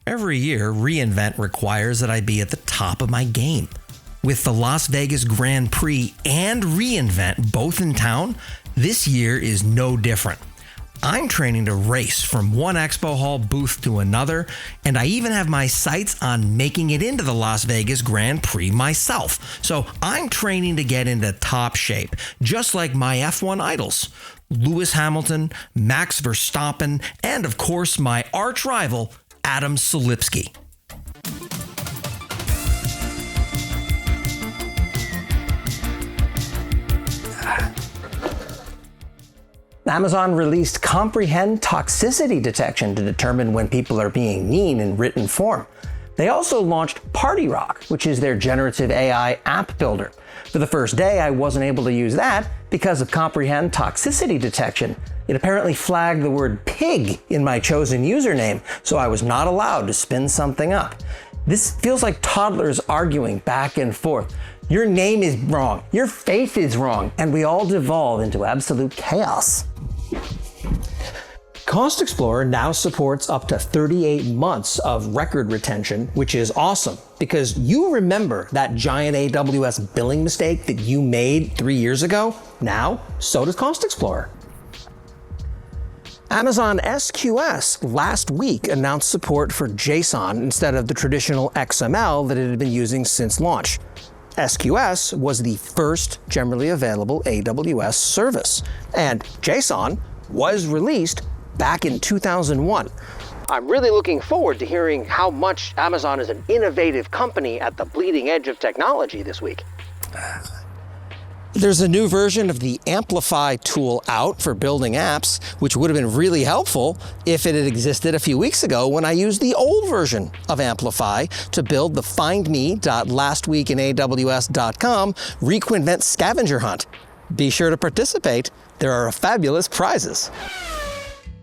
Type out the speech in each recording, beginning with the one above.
Every year, reInvent requires that I be at the top of my game. With the Las Vegas Grand Prix and reInvent both in town, this year is no different. I'm training to race from one expo hall booth to another, and I even have my sights on making it into the Las Vegas Grand Prix myself. So I'm training to get into top shape, just like my F1 idols, Lewis Hamilton, Max Verstappen, and of course my arch rival, Adam Solipsky. Amazon released Comprehend Toxicity Detection to determine when people are being mean in written form. They also launched Party Rock, which is their generative AI app builder. For the first day, I wasn't able to use that because of Comprehend Toxicity Detection. It apparently flagged the word pig in my chosen username, so I was not allowed to spin something up. This feels like toddlers arguing back and forth. Your name is wrong, your face is wrong, and we all devolve into absolute chaos. Cost Explorer now supports up to 38 months of record retention, which is awesome because you remember that giant AWS billing mistake that you made 3 years ago? Now, so does Cost Explorer. Amazon SQS last week announced support for JSON instead of the traditional XML that it had been using since launch. SQS was the first generally available AWS service, and JSON was released back in 2001. I'm really looking forward to hearing how much Amazon is an innovative company at the bleeding edge of technology this week. There's a new version of the Amplify tool out for building apps, which would have been really helpful if it had existed a few weeks ago when I used the old version of Amplify to build the findme.lastweekinaws.com Quinnvent scavenger hunt. Be sure to participate. There are fabulous prizes.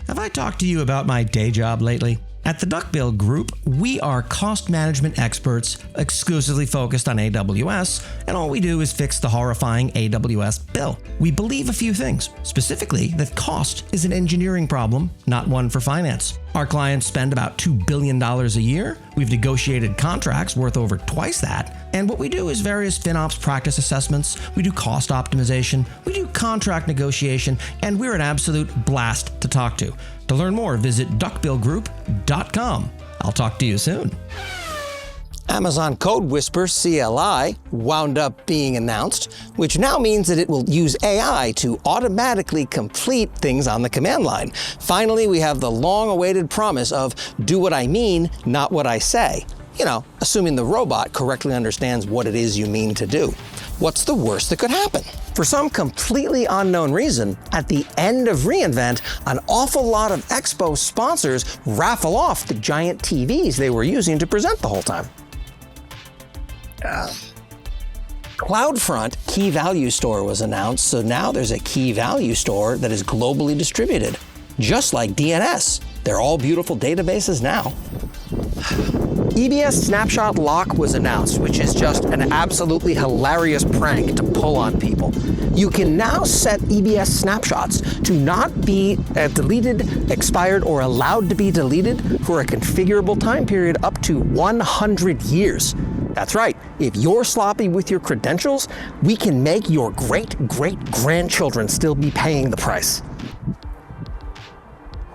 Have I talked to you about my day job lately? At the CodeBuild group, we are cost management experts exclusively focused on AWS, and all we do is fix the horrifying AWS bill. We believe a few things, specifically that cost is an engineering problem, not one for finance. Our clients spend about $2 billion a year. We've negotiated contracts worth over twice that. And what we do is various FinOps practice assessments. We do cost optimization. We do contract negotiation. And we're an absolute blast to talk to. To learn more, visit duckbillgroup.com. I'll talk to you soon. Amazon Code Whisper CLI wound up being announced, which now means that it will use AI to automatically complete things on the command line. Finally, we have the long-awaited promise of do what I mean, not what I say. You know, assuming the robot correctly understands what it is you mean to do. What's the worst that could happen? For some completely unknown reason, at the end of reInvent, an awful lot of Expo sponsors raffle off the giant TVs they were using to present the whole time. Cloudfront Key Value Store was announced, so now there's a key value store that is globally distributed, just like DNS. They're all beautiful databases now. EBS Snapshot Lock was announced, which is just an absolutely hilarious prank to pull on people. You can now set EBS snapshots to not be deleted, expired, or allowed to be deleted for a configurable time period up to 100 years. That's right, if you're sloppy with your credentials, we can make your great-great-grandchildren still be paying the price.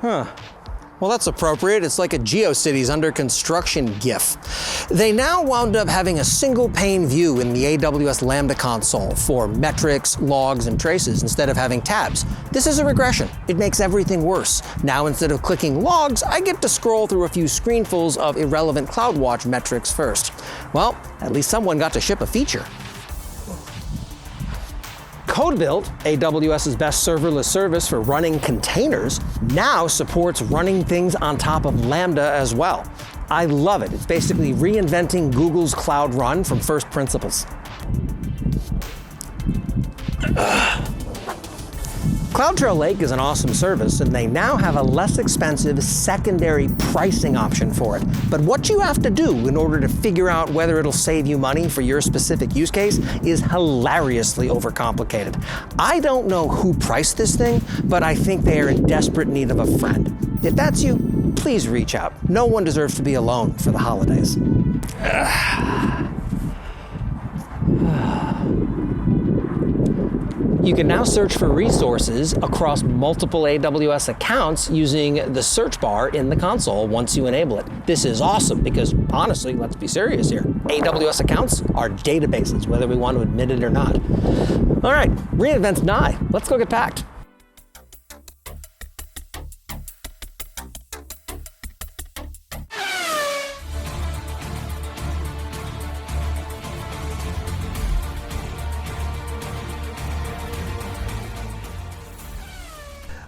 Well, that's appropriate. It's like a GeoCities under construction GIF. They now wound up having a single pane view in the AWS Lambda console for metrics, logs, and traces instead of having tabs. This is a regression. It makes everything worse. Now, instead of clicking logs, I get to scroll through a few screenfuls of irrelevant CloudWatch metrics first. Well, at least someone got to ship a feature. CodeBuild, AWS's best serverless service for running containers, now supports running things on top of Lambda as well. I love it. It's basically reinventing Google's Cloud Run from first principles. CloudTrail Lake is an awesome service, and they now have a less expensive secondary pricing option for it. But what you have to do in order to figure out whether it'll save you money for your specific use case is hilariously overcomplicated. I don't know who priced this thing, but I think they are in desperate need of a friend. If that's you, please reach out. No one deserves to be alone for the holidays. You can now search for resources across multiple AWS accounts using the search bar in the console once you enable it. This is awesome because, honestly, let's be serious here. AWS accounts are databases, whether we want to admit it or not. All right, reInvent's nigh. Let's go get packed.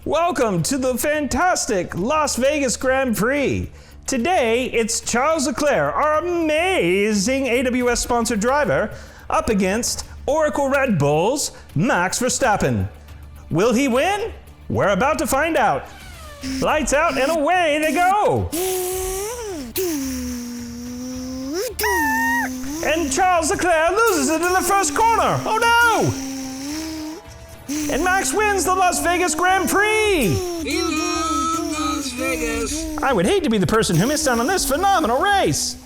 Welcome to the fantastic Las Vegas Grand Prix. Today, it's Charles Leclerc, our amazing AWS-sponsored driver, up against Oracle Red Bull's Max Verstappen. Will he win? We're about to find out. Lights out and away they go. And Charles Leclerc loses it in the first corner. Oh no! And Max wins the Las Vegas Grand Prix! Hello, Las Vegas! I would hate to be the person who missed out on this phenomenal race!